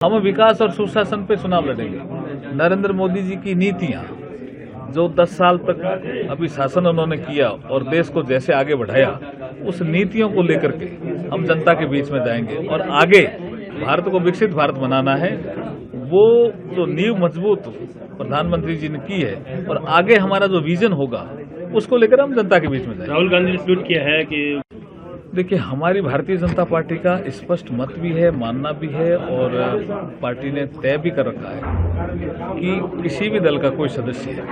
हम विकास और सुशासन पे चुनाव लड़ेंगे। नरेंद्र मोदी जी की नीतियां जो 10 साल तक अभी शासन उन्होंने किया और देश को जैसे आगे बढ़ाया, उस नीतियों को लेकर के हम जनता के बीच में जाएंगे और आगे भारत को विकसित भारत बनाना है। वो जो नींव मजबूत प्रधानमंत्री जी ने की है और आगे हमारा जो विजन होगा उसको लेकर हम जनता के बीच में जाएंगे। राहुल गांधी ने ट्वीट किया है कि देखिए, हमारी भारतीय जनता पार्टी का स्पष्ट मत भी है, मानना भी है और पार्टी ने तय भी कर रखा है कि किसी भी दल का कोई सदस्य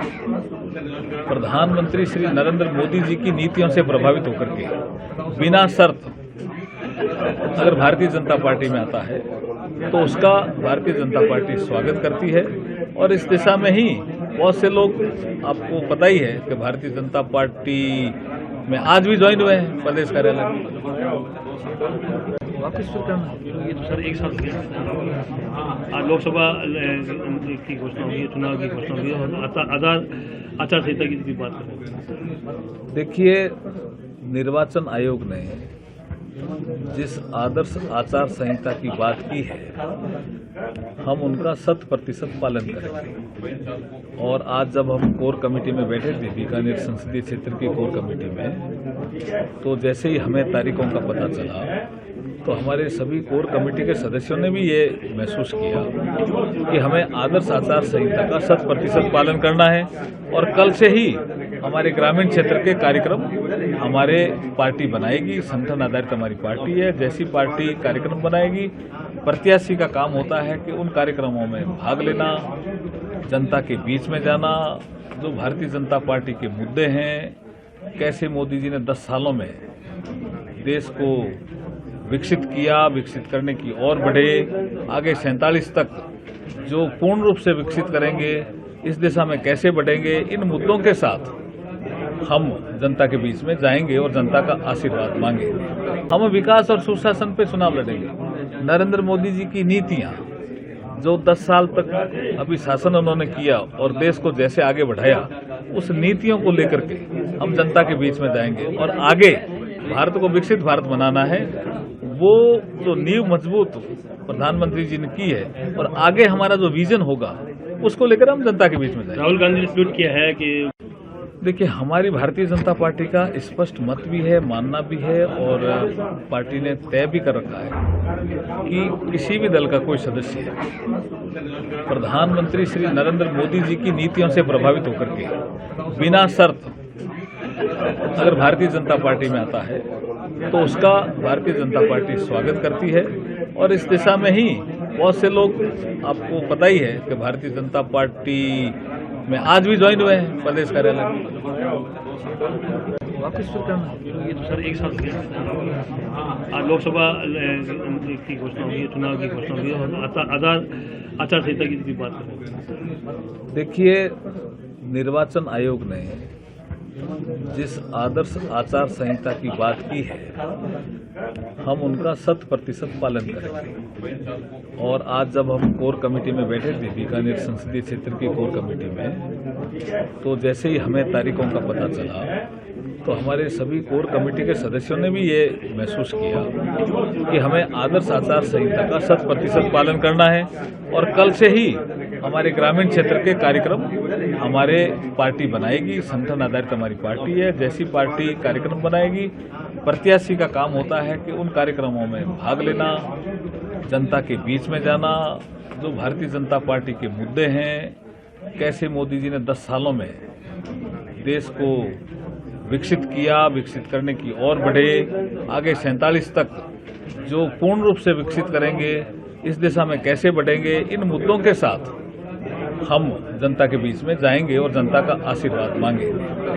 प्रधानमंत्री श्री नरेंद्र मोदी जी की नीतियों से प्रभावित होकर के बिना शर्त अगर भारतीय जनता पार्टी में आता है तो उसका भारतीय जनता पार्टी स्वागत करती है। और इस दिशा में ही बहुत से लोग, आपको पता ही है कि भारतीय जनता पार्टी में आज भी ज्वाइन हुए हैं प्रदेश कार्यालय में। वापस फिर करना ये तो सर एक साल आज लोकसभा की घोषणा हुई है, चुनाव की घोषणा हुई है और आचार संहिता की बात कर रहे हैं। देखिए, निर्वाचन आयोग ने जिस आदर्श आचार संहिता की बात की है, हम उनका 100% पालन करेंगे। और आज जब हम कोर कमेटी में बैठे थे, बीकानेर संसदीय क्षेत्र की कोर कमेटी में, तो जैसे ही हमें तारीखों का पता चला तो हमारे सभी कोर कमेटी के सदस्यों ने भी ये महसूस किया कि हमें आदर्श आचार संहिता का 100% पालन करना है। और कल से ही हमारे ग्रामीण क्षेत्र के कार्यक्रम हमारे पार्टी बनाएगी। संगठन आधारित हमारी पार्टी है। जैसी पार्टी कार्यक्रम बनाएगी, प्रत्याशी का काम होता है कि उन कार्यक्रमों में भाग लेना, जनता के बीच में जाना, जो भारतीय जनता पार्टी के मुद्दे हैं, कैसे मोदी जी ने 10 सालों में देश को विकसित किया, विकसित करने की ओर बढ़े, आगे 47 तक जो पूर्ण रूप से विकसित करेंगे, इस दिशा में कैसे बढ़ेंगे, इन मुद्दों के साथ हम जनता के बीच में जाएंगे और जनता का आशीर्वाद मांगेंगे। हम विकास और सुशासन पे चुनाव लड़ेंगे। नरेंद्र मोदी जी की नीतियां जो 10 साल तक अभी शासन उन्होंने किया और देश को जैसे आगे बढ़ाया, उस नीतियों को लेकर के हम जनता के बीच में जाएंगे और आगे भारत को विकसित भारत बनाना है। वो जो नींव मजबूत प्रधानमंत्री जी ने की है और आगे हमारा जो विजन होगा उसको लेकर हम जनता के बीच में जाएंगे। राहुल गांधी ने ट्वीट किया है कि देखिए, हमारी भारतीय जनता पार्टी का स्पष्ट मत भी है, मानना भी है और पार्टी ने तय भी कर रखा है कि किसी भी दल का कोई सदस्य प्रधानमंत्री श्री नरेंद्र मोदी जी की नीतियों से प्रभावित होकर के बिना शर्त अगर भारतीय जनता पार्टी में आता है तो उसका भारतीय जनता पार्टी स्वागत करती है। और इस दिशा में ही बहुत से लोग, आपको पता ही है कि भारतीय जनता पार्टी में आज भी ज्वाइन हुए हैं प्रदेश कार्यालय में। वापस फिर करना ये तो सर एक साल आज लोकसभा की घोषणा हुई है, चुनाव की घोषणा हुई है और आचार संहिता की बात कर रहे हैं। देखिए, निर्वाचन आयोग ने जिस आदर्श आचार संहिता की बात की है, हम उनका 100% पालन करेंगे। और आज जब हम कोर कमेटी में बैठे थे, बीकानेर संसदीय क्षेत्र की कोर कमेटी में, तो जैसे ही हमें तारीखों का पता चला तो हमारे सभी कोर कमेटी के सदस्यों ने भी ये महसूस किया कि हमें आदर्श आचार संहिता का 100% पालन करना है। और कल से ही हमारे ग्रामीण क्षेत्र के कार्यक्रम हमारे पार्टी बनाएगी। संगठन आधारित हमारी पार्टी है। जैसी पार्टी कार्यक्रम बनाएगी, प्रत्याशी का काम होता है कि उन कार्यक्रमों में भाग लेना, जनता के बीच में जाना, जो भारतीय जनता पार्टी के मुद्दे हैं, कैसे मोदी जी ने 10 सालों में देश को विकसित किया, विकसित करने की ओर बढ़े, आगे 47 तक जो पूर्ण रूप से विकसित करेंगे, इस दिशा में कैसे बढ़ेंगे, इन मुद्दों के साथ हम जनता के बीच में जाएंगे और जनता का आशीर्वाद मांगेंगे।